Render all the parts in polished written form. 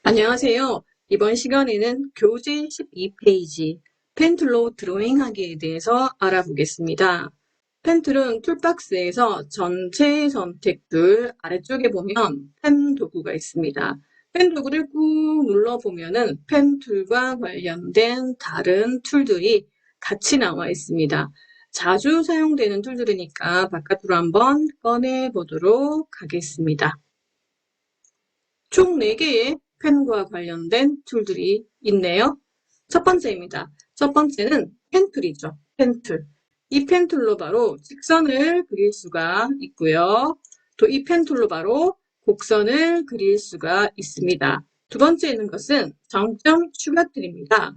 안녕하세요. 이번 시간에는 교재 12페이지 펜툴로 드로잉하기에 대해서 알아보겠습니다. 펜툴은 툴박스에서 전체 선택툴 아래쪽에 보면 펜 도구가 있습니다. 펜 도구를 꾹 눌러보면은 펜 툴과 관련된 다른 툴들이 같이 나와 있습니다. 자주 사용되는 툴들이니까 바깥으로 한번 꺼내 보도록 하겠습니다. 총 4개의 펜과 관련된 툴들이 있네요. 첫 번째입니다. 첫 번째는 펜툴이죠. 펜툴. 이 펜툴로 바로 직선을 그릴 수가 있고요. 또 이 펜툴로 바로 곡선을 그릴 수가 있습니다. 두 번째 있는 것은 정점 추가툴입니다.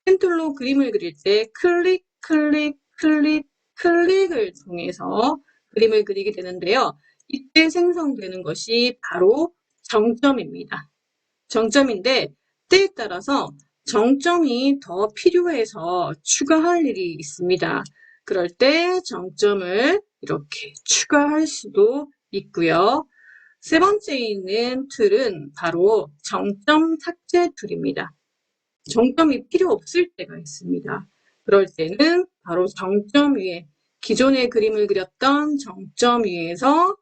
펜툴로 그림을 그릴 때 클릭, 클릭, 클릭, 클릭을 통해서 그림을 그리게 되는데요. 이때 생성되는 것이 바로 정점입니다. 정점인데 때에 따라서 정점이 더 필요해서 추가할 일이 있습니다. 그럴 때 정점을 이렇게 추가할 수도 있고요. 세 번째 있는 툴은 바로 정점 삭제 툴입니다. 정점이 필요 없을 때가 있습니다. 그럴 때는 바로 정점 위에 기존에 그림을 그렸던 정점 위에서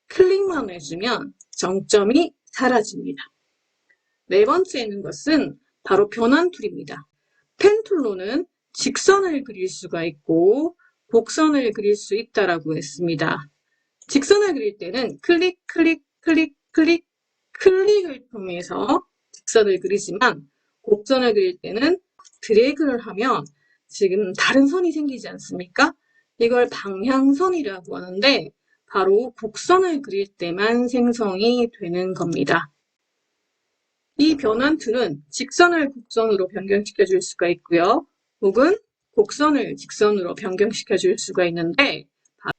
클릭만 해주면 정점이 사라집니다. 네 번째 있는 것은 바로 변환 툴입니다. 펜 툴로는 직선을 그릴 수가 있고 곡선을 그릴 수 있다라고 했습니다. 직선을 그릴 때는 클릭, 클릭, 클릭, 클릭, 클릭을 통해서 직선을 그리지만 곡선을 그릴 때는 드래그를 하면 지금 다른 선이 생기지 않습니까? 이걸 방향선이라고 하는데 바로 곡선을 그릴 때만 생성이 되는 겁니다. 이 변환 툴은 직선을 곡선으로 변경시켜 줄 수가 있고요. 혹은 곡선을 직선으로 변경시켜 줄 수가 있는데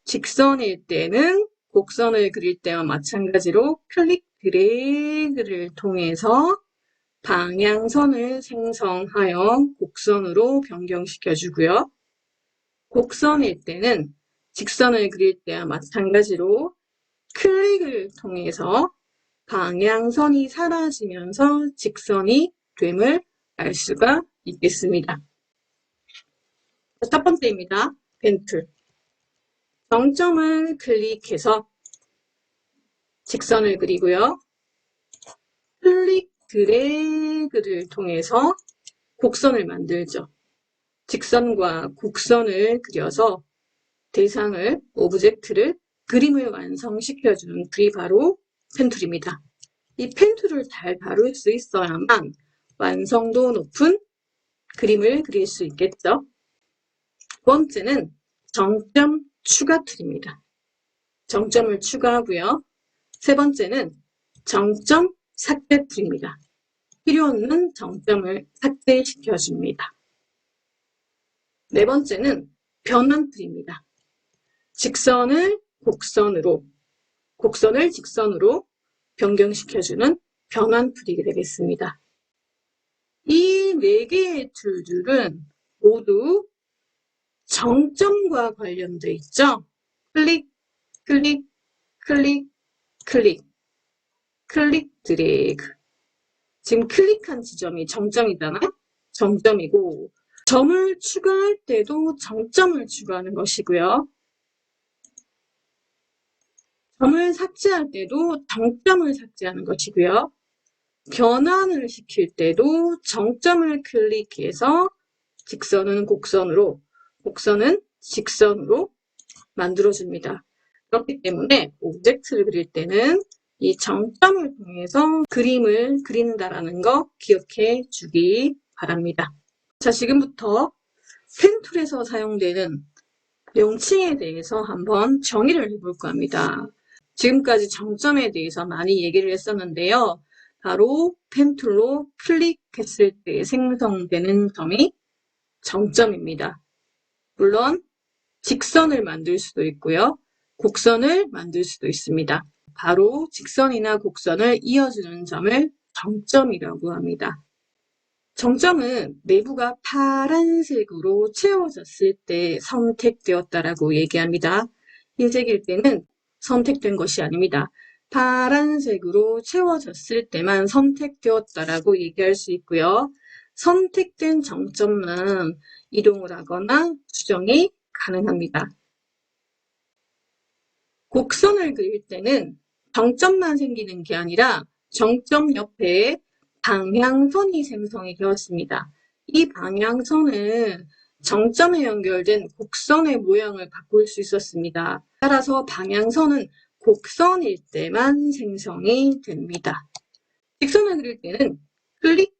직선일 때는 곡선을 그릴 때와 마찬가지로 클릭 드래그를 통해서 방향선을 생성하여 곡선으로 변경시켜 주고요. 곡선일 때는 직선을 그릴 때와 마찬가지로 클릭을 통해서 방향선이 사라지면서 직선이 됨을 알 수가 있겠습니다. 첫 번째입니다. 펜툴. 정점을 클릭해서 직선을 그리고요. 클릭 드래그를 통해서 곡선을 만들죠. 직선과 곡선을 그려서 대상을, 오브젝트를, 그림을 완성시켜주는 툴이 바로 펜툴입니다. 이 펜툴을 잘 다룰 수 있어야만 완성도 높은 그림을 그릴 수 있겠죠. 두 번째는 정점 추가 툴입니다. 정점을 추가하고요. 세 번째는 정점 삭제 툴입니다. 필요 없는 정점을 삭제시켜줍니다. 네 번째는 변환 툴입니다. 직선을 곡선으로, 곡선을 직선으로 변경시켜주는 변환 툴이 되겠습니다. 이 4개의 툴들은 모두 정점과 관련되어 있죠. 클릭, 클릭, 클릭, 클릭, 클릭 드래그. 지금 클릭한 지점이 정점이잖아요. 정점이고 점을 추가할 때도 정점을 추가하는 것이고요. 점을 삭제할 때도 정점을 삭제하는 것이고요. 변환을 시킬 때도 정점을 클릭해서 직선은 곡선으로, 곡선은 직선으로 만들어줍니다. 그렇기 때문에 오브젝트를 그릴 때는 이 정점을 통해서 그림을 그린다라는 거 기억해 주기 바랍니다. 자, 지금부터 펜툴에서 사용되는 명칭에 대해서 한번 정의를 해볼까 합니다. 지금까지 정점에 대해서 많이 얘기를 했었는데요. 바로 펜툴로 클릭했을 때 생성되는 점이 정점입니다. 물론 직선을 만들 수도 있고요. 곡선을 만들 수도 있습니다. 바로 직선이나 곡선을 이어주는 점을 정점이라고 합니다. 정점은 내부가 파란색으로 채워졌을 때 선택되었다라고 얘기합니다. 흰색일 때는 선택된 것이 아닙니다. 파란색으로 채워졌을 때만 선택되었다라고 얘기할 수 있고요. 선택된 정점만 이동을 하거나 수정이 가능합니다. 곡선을 그릴 때는 정점만 생기는 게 아니라 정점 옆에 방향선이 생성이 되었습니다. 이 방향선은 정점에 연결된 곡선의 모양을 바꿀 수 있었습니다. 따라서 방향선은 곡선일 때만 생성이 됩니다. 직선을 그릴 때는 클릭,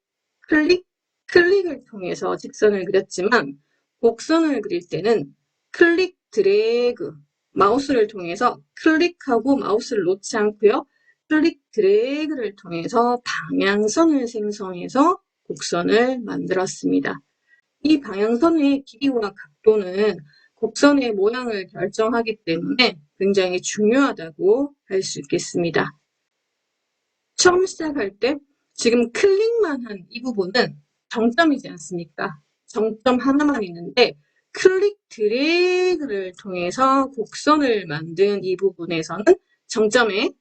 클릭, 클릭을 통해서 직선을 그렸지만 곡선을 그릴 때는 클릭, 드래그, 마우스를 통해서 클릭하고 마우스를 놓지 않고요. 클릭, 드래그를 통해서 방향선을 생성해서 곡선을 만들었습니다. 이 방향선의 길이와 각도는 곡선의 모양을 결정하기 때문에 굉장히 중요하다고 할 수 있겠습니다. 처음 시작할 때 지금 클릭만 한 이 부분은 정점이지 않습니까? 정점 하나만 있는데 클릭 드래그를 통해서 곡선을 만든 이 부분에서는 정점에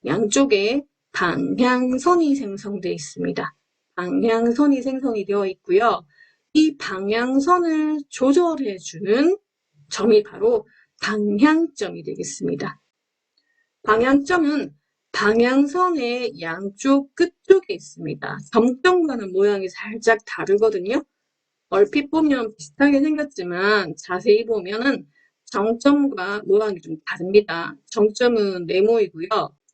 양쪽에 방향선이 생성되어 있습니다. 방향선이 생성이 되어 있고요. 이 방향선을 조절해주는 점이 바로 방향점이 되겠습니다. 방향점은 방향선의 양쪽 끝쪽에 있습니다. 점점과는 모양이 살짝 다르거든요. 얼핏 보면 비슷하게 생겼지만 자세히 보면은 정점과 모양이 좀 다릅니다. 정점은 네모이고요.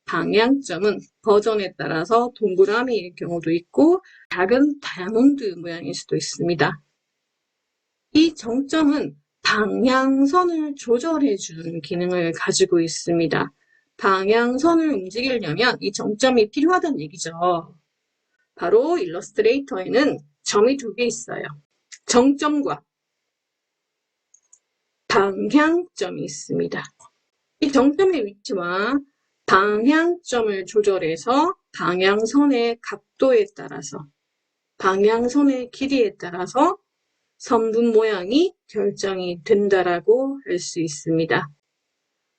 방향점은 버전에 따라서 동그라미일 경우도 있고 작은 다이아몬드 모양일 수도 있습니다. 이 정점은 방향선을 조절해주는 기능을 가지고 있습니다. 방향선을 움직이려면 이 정점이 필요하다는 얘기죠. 바로 일러스트레이터에는 점이 두 개 있어요. 정점과 방향점이 있습니다. 이 정점의 위치와 방향점을 조절해서 방향선의 각도에 따라서 방향선의 길이에 따라서 선분 모양이 결정이 된다라고 할 수 있습니다.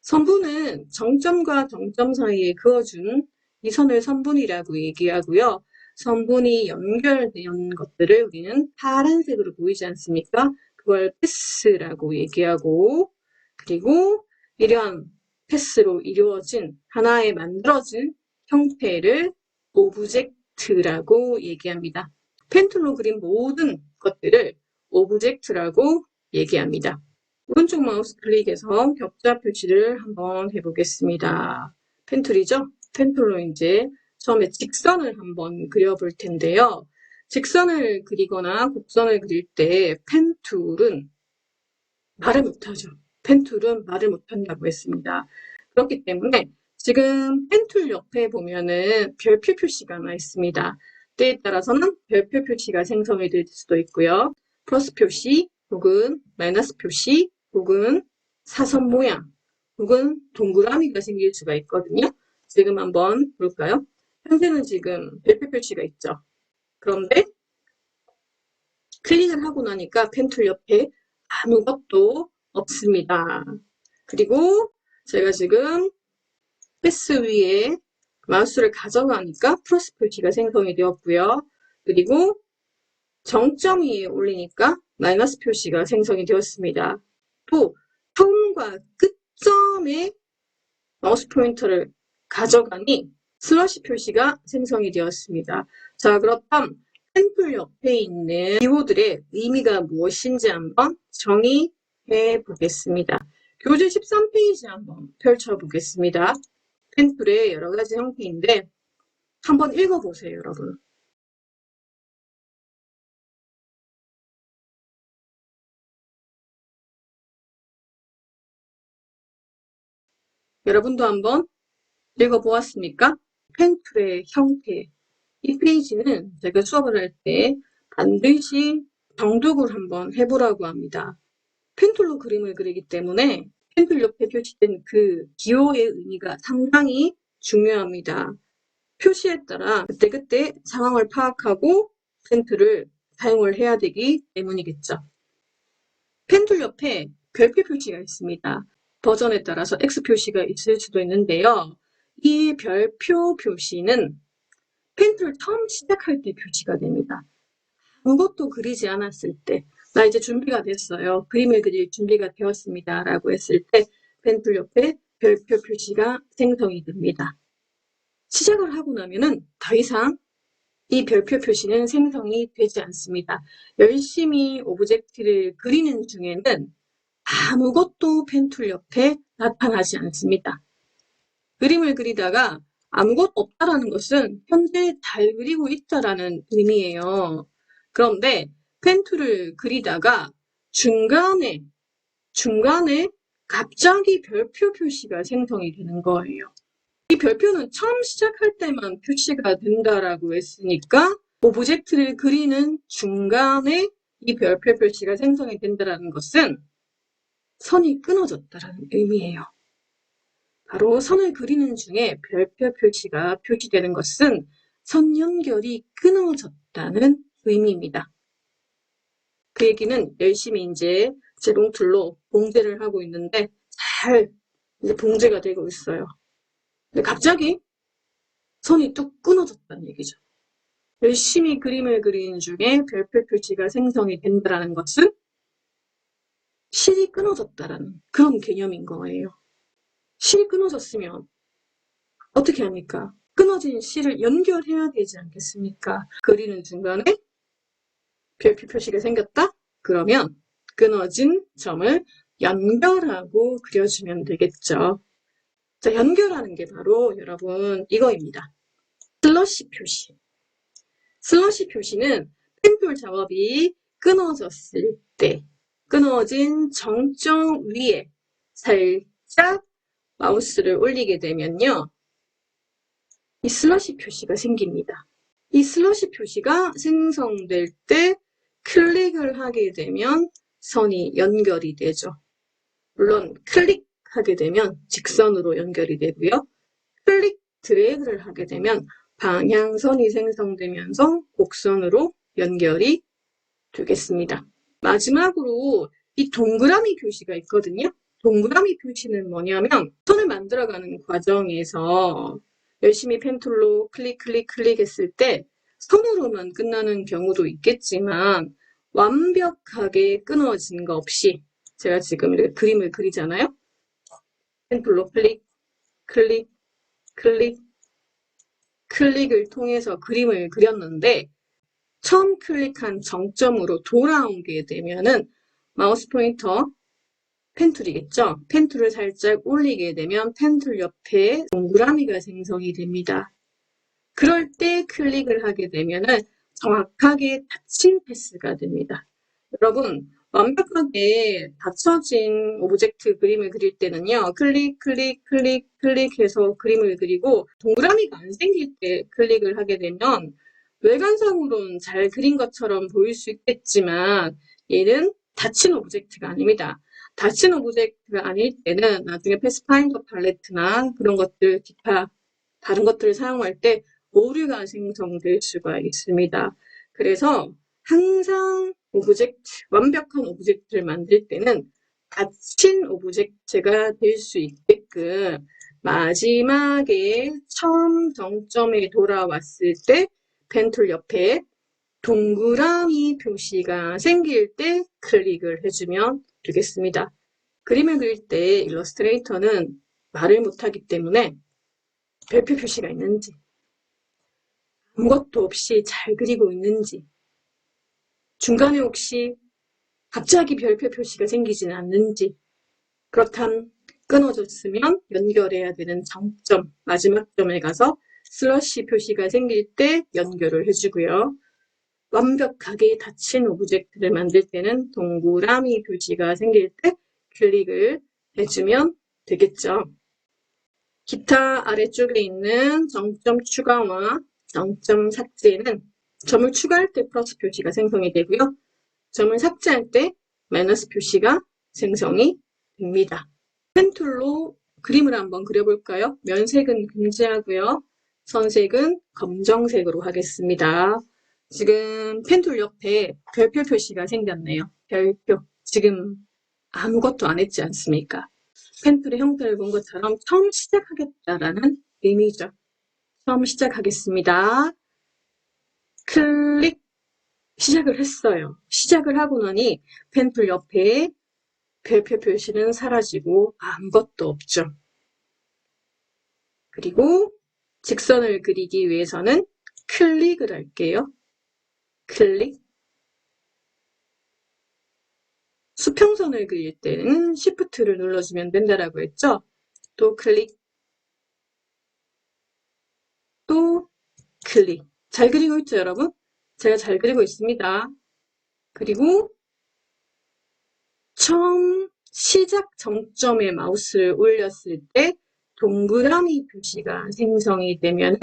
선분은 정점과 정점 사이에 그어준 이 선을 선분이라고 얘기하고요. 선분이 연결된 것들을 우리는 파란색으로 보이지 않습니까? 그걸 패스라고 얘기하고, 그리고 이러한 패스로 이루어진 하나의 만들어진 형태를 오브젝트라고 얘기합니다. 펜툴로 그린 모든 것들을 오브젝트라고 얘기합니다. 오른쪽 마우스 클릭해서 격자 표시를 한번 해보겠습니다. 펜툴이죠? 펜툴로 이제 처음에 직선을 한번 그려볼 텐데요. 직선을 그리거나 곡선을 그릴 때 펜툴은 말을 못하죠. 펜툴은 말을 못한다고 했습니다. 그렇기 때문에 지금 펜툴 옆에 보면은 별표 표시가 하나 있습니다. 때에 따라서는 별표 표시가 생성이 될 수도 있고요. 플러스 표시 혹은 마이너스 표시 혹은 사선 모양 혹은 동그라미가 생길 수가 있거든요. 지금 한번 볼까요? 현재는 지금 별표 표시가 있죠. 그런데 클릭을 하고 나니까 펜툴 옆에 아무것도 없습니다. 그리고 제가 지금 패스 위에 마우스를 가져가니까 플러스 표시가 생성이 되었고요. 그리고 정점 위에 올리니까 마이너스 표시가 생성이 되었습니다. 또 처음과 끝점에 마우스 포인터를 가져가니 슬러시 표시가 생성이 되었습니다. 자, 그렇다면 펜툴 옆에 있는 기호들의 의미가 무엇인지 한번 정의해 보겠습니다. 교재 13페이지 한번 펼쳐보겠습니다. 펜툴의 여러 가지 형태인데 한번 읽어보세요, 여러분. 여러분도 한번 읽어보았습니까? 펜툴의 형태. 이 페이지는 제가 수업을 할 때 반드시 정독을 한번 해보라고 합니다. 펜툴로 그림을 그리기 때문에 펜툴 옆에 표시된 그 기호의 의미가 상당히 중요합니다. 표시에 따라 그때그때 상황을 파악하고 펜툴을 사용을 해야 되기 때문이겠죠. 펜툴 옆에 별표 표시가 있습니다. 버전에 따라서 X 표시가 있을 수도 있는데요. 이 별표 표시는 펜툴을 처음 시작할 때 표시가 됩니다. 아무것도 그리지 않았을 때, 나 이제 준비가 됐어요. 그림을 그릴 준비가 되었습니다. 라고 했을 때 펜툴 옆에 별표 표시가 생성이 됩니다. 시작을 하고 나면은 더 이상 이 별표 표시는 생성이 되지 않습니다. 열심히 오브젝트를 그리는 중에는 아무것도 펜툴 옆에 나타나지 않습니다. 그림을 그리다가 아무것도 없다라는 것은 현재 잘 그리고 있다라는 의미예요. 그런데 펜툴을 그리다가 중간에 갑자기 별표 표시가 생성이 되는 거예요. 이 별표는 처음 시작할 때만 표시가 된다라고 했으니까 오브젝트를 그리는 중간에 이 별표 표시가 생성이 된다는 것은 선이 끊어졌다는 의미예요. 바로 선을 그리는 중에 별표 표시가 표시되는 것은 선 연결이 끊어졌다는 의미입니다. 그 얘기는 열심히 이제 재봉틀로 봉제를 하고 있는데 잘 이제 봉제가 되고 있어요. 근데 갑자기 선이 뚝 끊어졌다는 얘기죠. 열심히 그림을 그리는 중에 별표 표시가 생성이 된다는 것은 실이 끊어졌다라는 그런 개념인 거예요. 실이 끊어졌으면 어떻게 합니까? 끊어진 실을 연결해야 되지 않겠습니까? 그리는 중간에 별표 표시가 생겼다? 그러면 끊어진 점을 연결하고 그려주면 되겠죠. 자, 연결하는 게 바로 여러분 이거입니다. 슬러시 표시. 슬러시 표시는 펜툴 작업이 끊어졌을 때 끊어진 정점 위에 살짝 마우스를 올리게 되면요. 이 슬러시 표시가 생깁니다. 이 슬러시 표시가 생성될 때 클릭을 하게 되면 선이 연결이 되죠. 물론 클릭하게 되면 직선으로 연결이 되고요. 클릭 드래그를 하게 되면 방향선이 생성되면서 곡선으로 연결이 되겠습니다. 마지막으로 이 동그라미 표시가 있거든요. 동그라미 표시는 뭐냐면 선을 만들어가는 과정에서 열심히 펜툴로 클릭 했을 때 선으로만 끝나는 경우도 있겠지만 완벽하게 끊어진 거 없이 제가 지금 이렇게 그림을 그리잖아요. 펜툴로 클릭을 통해서 그림을 그렸는데 처음 클릭한 정점으로 돌아오게 되면은 마우스 포인터 펜툴이겠죠. 펜툴을 살짝 올리게 되면 펜툴 옆에 동그라미가 생성이 됩니다. 그럴 때 클릭을 하게 되면은 정확하게 닫힌 패스가 됩니다. 여러분, 완벽하게 닫혀진 오브젝트 그림을 그릴 때는요. 클릭해서 그림을 그리고 동그라미가 안 생길 때 클릭을 하게 되면 외관상으로는 잘 그린 것처럼 보일 수 있겠지만 얘는 닫힌 오브젝트가 아닙니다. 닫힌 오브젝트가 아닐 때는 나중에 패스파인더 팔레트나 그런 것들, 기타 다른 것들을 사용할 때 오류가 생성될 수가 있습니다. 그래서 항상 완벽한 오브젝트를 만들 때는 닫힌 오브젝트가 될 수 있게끔 마지막에 처음 정점에 돌아왔을 때 펜툴 옆에 동그라미 표시가 생길 때 클릭을 해주면 되겠습니다. 그림을 그릴 때 일러스트레이터는 말을 못하기 때문에 별표 표시가 있는지 아무것도 없이 잘 그리고 있는지 중간에 혹시 갑자기 별표 표시가 생기지는 않는지 그렇다면 끊어졌으면 연결해야 되는 정점 마지막 점에 가서 슬러시 표시가 생길 때 연결을 해주고요. 완벽하게 닫힌 오브젝트를 만들 때는 동그라미 표시가 생길 때 클릭을 해주면 되겠죠. 기타 아래쪽에 있는 정점 추가와 정점 삭제는 점을 추가할 때 플러스 표시가 생성이 되고요. 점을 삭제할 때 마이너스 표시가 생성이 됩니다. 펜툴로 그림을 한번 그려볼까요? 면색은 금지하고요. 선색은 검정색으로 하겠습니다. 지금 펜툴 옆에 별표 표시가 생겼네요. 별표. 지금 아무것도 안 했지 않습니까? 펜툴의 형태를 본 것처럼 처음 시작하겠다라는 의미죠. 처음 시작하겠습니다. 클릭. 시작을 했어요. 시작을 하고 나니 펜툴 옆에 별표 표시는 사라지고 아무것도 없죠. 그리고 직선을 그리기 위해서는 클릭을 할게요. 클릭. 수평선을 그릴 때는 Shift를 눌러주면 된다라고 했죠. 또 클릭. 또 클릭. 잘 그리고 있죠, 여러분? 제가 잘 그리고 있습니다. 그리고 처음 시작 정점에 마우스를 올렸을 때 동그라미 표시가 생성이 되면은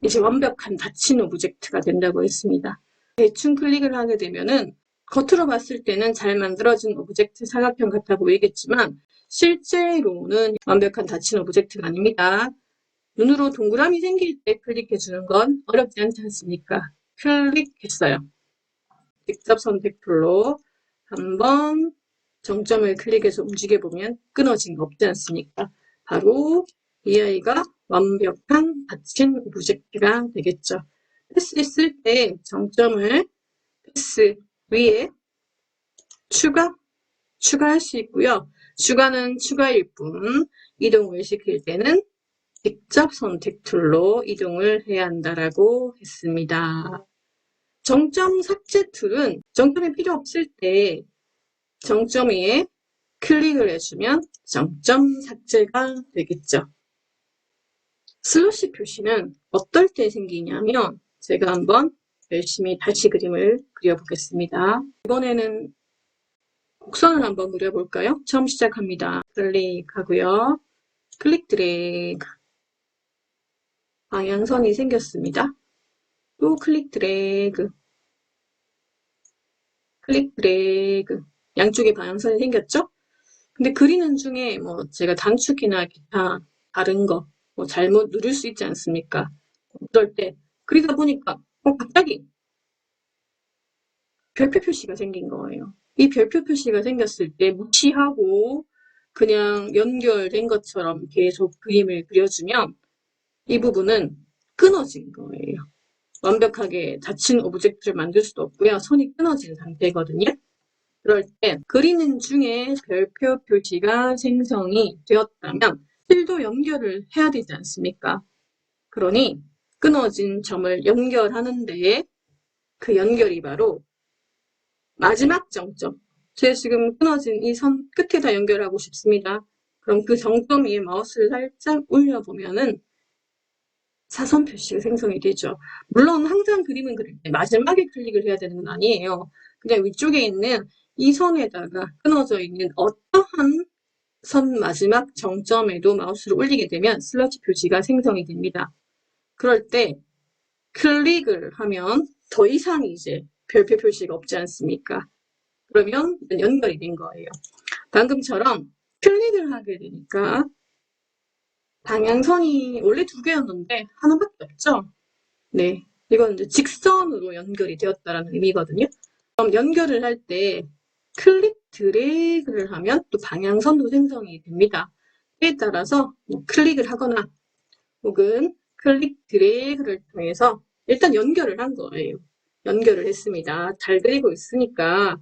이제 완벽한 닫힌 오브젝트가 된다고 했습니다. 대충 클릭을 하게 되면은 겉으로 봤을 때는 잘 만들어진 오브젝트 사각형 같아 보이겠지만 실제로는 완벽한 닫힌 오브젝트가 아닙니다. 눈으로 동그라미 생길 때 클릭해주는 건 어렵지 않지 않습니까? 클릭했어요. 직접 선택 툴로 한번 정점을 클릭해서 움직여보면 끊어진 거 없지 않습니까? 바로 이 아이가 완벽한 닫힌 오브젝트가 되겠죠. 패스했을 때 정점을 패스 위에 추가할 수 있고요. 추가는 추가일 뿐 이동을 시킬 때는 직접 선택 툴로 이동을 해야 한다라고 했습니다. 정점 삭제 툴은 정점이 필요 없을 때 정점 위에 클릭을 해주면 정점 삭제가 되겠죠. 슬러시 표시는 어떨 때 생기냐면 제가 한번 열심히 다시 그림을 그려보겠습니다. 이번에는 곡선을 한번 그려볼까요? 처음 시작합니다. 클릭하고요. 클릭 드래그. 방향선이 생겼습니다. 또 클릭 드래그. 클릭 드래그. 양쪽에 방향선이 생겼죠? 근데 그리는 중에 뭐 제가 단축키나 기타 다른 거 뭐 잘못 누를 수 있지 않습니까? 그럴 때 그리다 보니까 갑자기 별표 표시가 생긴 거예요. 이 별표 표시가 생겼을 때 무시하고 그냥 연결된 것처럼 계속 그림을 그려주면 이 부분은 끊어진 거예요. 완벽하게 닫힌 오브젝트를 만들 수도 없고요. 선이 끊어진 상태거든요. 그럴 때 그리는 중에 별표 표시가 생성이 되었다면 실도 연결을 해야 되지 않습니까? 그러니 끊어진 점을 연결하는데 그 연결이 바로 마지막 정점. 제가 지금 끊어진 이 선 끝에다 연결하고 싶습니다. 그럼 그 정점 위에 마우스를 살짝 올려보면은 사선 표시가 생성이 되죠. 물론 항상 그림을 그릴 때 마지막에 클릭을 해야 되는 건 아니에요. 그냥 위쪽에 있는 이 선에다가 끊어져 있는 어떠한 선 마지막 정점에도 마우스를 올리게 되면 슬러시 표시가 생성이 됩니다. 그럴 때 클릭을 하면 더 이상 이제 별표 표시가 없지 않습니까? 그러면 연결이 된 거예요. 방금처럼 클릭을 하게 되니까 방향선이 원래 두 개였는데 하나밖에 없죠? 네. 이건 이제 직선으로 연결이 되었다는 의미거든요. 그럼 연결을 할 때 클릭 드래그를 하면 또 방향선도 생성이 됩니다. 때에 따라서 클릭을 하거나 혹은 클릭 드래그를 통해서 일단 연결을 한 거예요. 연결을 했습니다. 잘 그리고 있으니까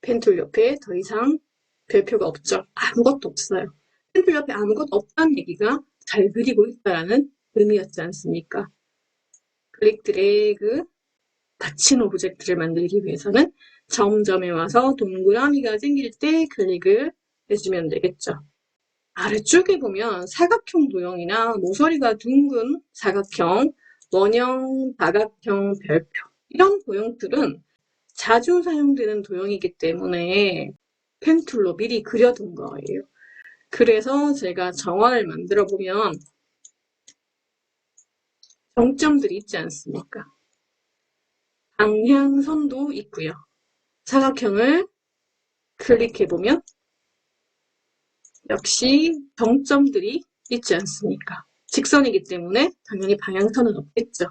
펜툴 옆에 더 이상 별표가 없죠. 아무것도 없어요. 펜툴 옆에 아무것도 없다는 얘기가 잘 그리고 있다는 의미였지 않습니까? 클릭 드래그. 닫힌 오브젝트를 만들기 위해서는 점점에 와서 동그라미가 생길 때 클릭을 해주면 되겠죠. 아래쪽에 보면 사각형 도형이나 모서리가 둥근 사각형, 원형, 다각형, 별표 이런 도형들은 자주 사용되는 도형이기 때문에 펜툴로 미리 그려둔 거예요. 그래서 제가 정원을 만들어 보면 정점들이 있지 않습니까? 방향선도 있고요. 사각형을 클릭해보면 역시 정점들이 있지 않습니까? 직선이기 때문에 당연히 방향선은 없겠죠.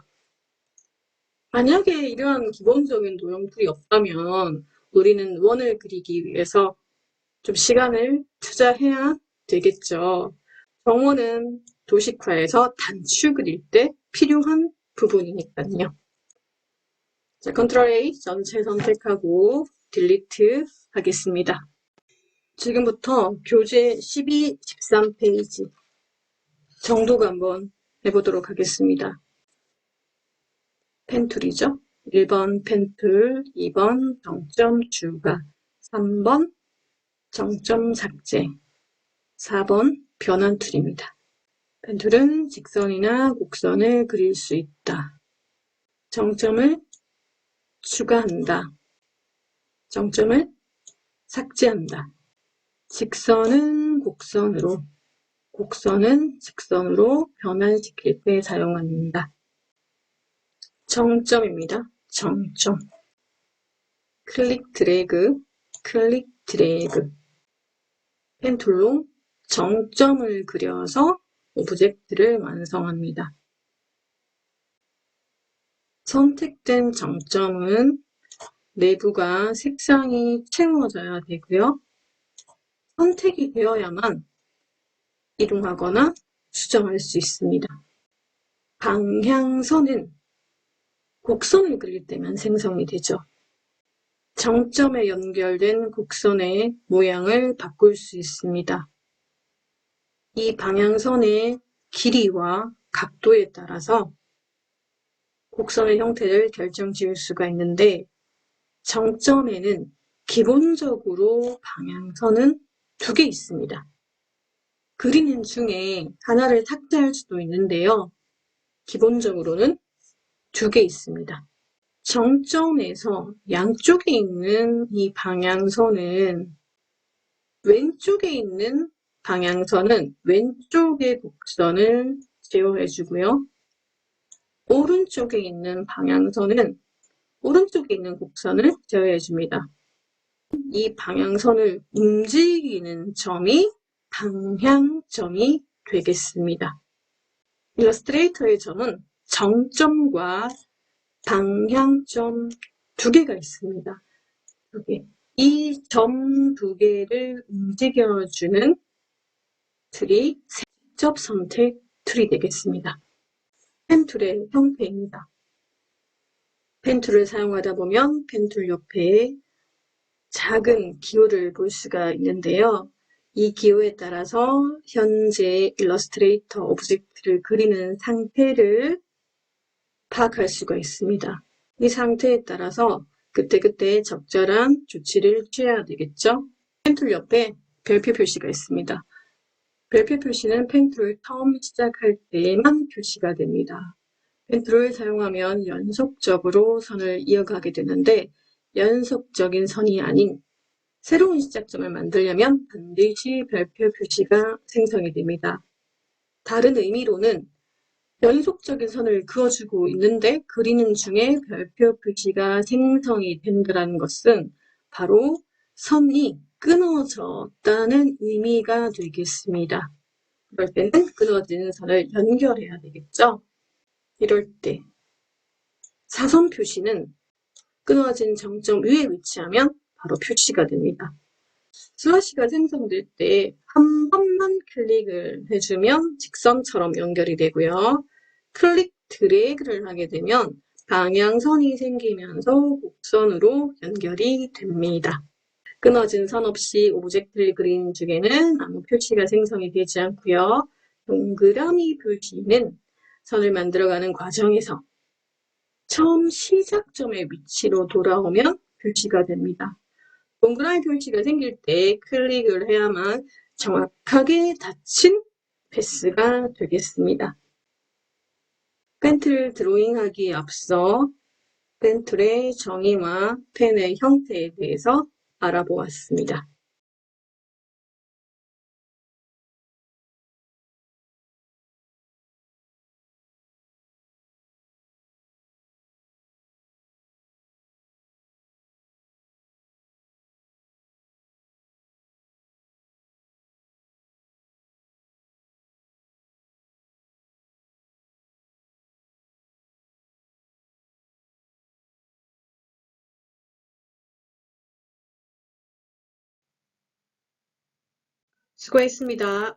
만약에 이러한 기본적인 도형들이 없다면 우리는 원을 그리기 위해서 좀 시간을 투자해야 되겠죠. 정원은 도식화해서 단추 그릴 때 필요한 부분이니까요. 자, 컨트롤 A 전체 선택하고 딜리트 하겠습니다. 지금부터 교재 12, 13페이지 정독 한번 해보도록 하겠습니다. 펜툴이죠. 1번 펜툴, 2번 정점 추가, 3번 정점 삭제, 4번 변환 툴입니다. 펜툴은 직선이나 곡선을 그릴 수 있다. 정점을 추가한다. 정점을 삭제한다. 직선은 곡선으로, 곡선은 직선으로 변환시킬 때 사용합니다. 정점입니다. 정점. 클릭 드래그, 클릭 드래그. 펜툴로 정점을 그려서 오브젝트를 완성합니다. 선택된 정점은 내부가 색상이 채워져야 되고요. 선택이 되어야만 이동하거나 수정할 수 있습니다. 방향선은 곡선을 그릴 때만 생성이 되죠. 정점에 연결된 곡선의 모양을 바꿀 수 있습니다. 이 방향선의 길이와 각도에 따라서 곡선의 형태를 결정 지을 수가 있는데 정점에는 기본적으로 방향선은 2개 있습니다. 그리는 중에 하나를 삭제할 수도 있는데요. 기본적으로는 2개 있습니다. 정점에서 양쪽에 있는 이 방향선은 왼쪽에 있는 방향선은 왼쪽의 곡선을 제어해주고요. 오른쪽에 있는 방향선은 오른쪽에 있는 곡선을 제어해줍니다. 이 방향선을 움직이는 점이 방향점이 되겠습니다. 일러스트레이터의 점은 정점과 방향점 2개가 있습니다. 이 점 2개를 움직여주는 툴이 직접 선택 툴이 되겠습니다. 펜툴의 형태입니다. 펜툴을 사용하다 보면 펜툴 옆에 작은 기호를 볼 수가 있는데요. 이 기호에 따라서 현재 일러스트레이터 오브젝트를 그리는 상태를 파악할 수가 있습니다. 이 상태에 따라서 그때그때 적절한 조치를 취해야 되겠죠. 펜툴 옆에 별표 표시가 있습니다. 별표 표시는 펜툴을 처음 시작할 때에만 표시가 됩니다. 펜툴을 사용하면 연속적으로 선을 이어가게 되는데 연속적인 선이 아닌 새로운 시작점을 만들려면 반드시 별표 표시가 생성이 됩니다. 다른 의미로는 연속적인 선을 그어주고 있는데 그리는 중에 별표 표시가 생성이 된다는 것은 바로 선이 끊어졌다는 의미가 되겠습니다. 그럴 때는 끊어진 선을 연결해야 되겠죠. 이럴 때 사선 표시는 끊어진 정점 위에 위치하면 바로 표시가 됩니다. 슬러시가 생성될 때 한 번만 클릭을 해주면 직선처럼 연결이 되고요. 클릭 드래그를 하게 되면 방향선이 생기면서 곡선으로 연결이 됩니다. 끊어진 선 없이 오브젝트를 그린 중에는 아무 표시가 생성이 되지 않고요. 동그라미 표시는 선을 만들어가는 과정에서 처음 시작점의 위치로 돌아오면 표시가 됩니다. 동그라미 표시가 생길 때 클릭을 해야만 정확하게 닫힌 패스가 되겠습니다. 펜툴 드로잉하기에 앞서 펜툴의 정의와 펜의 형태에 대해서 알아보았습니다. 수고했습니다.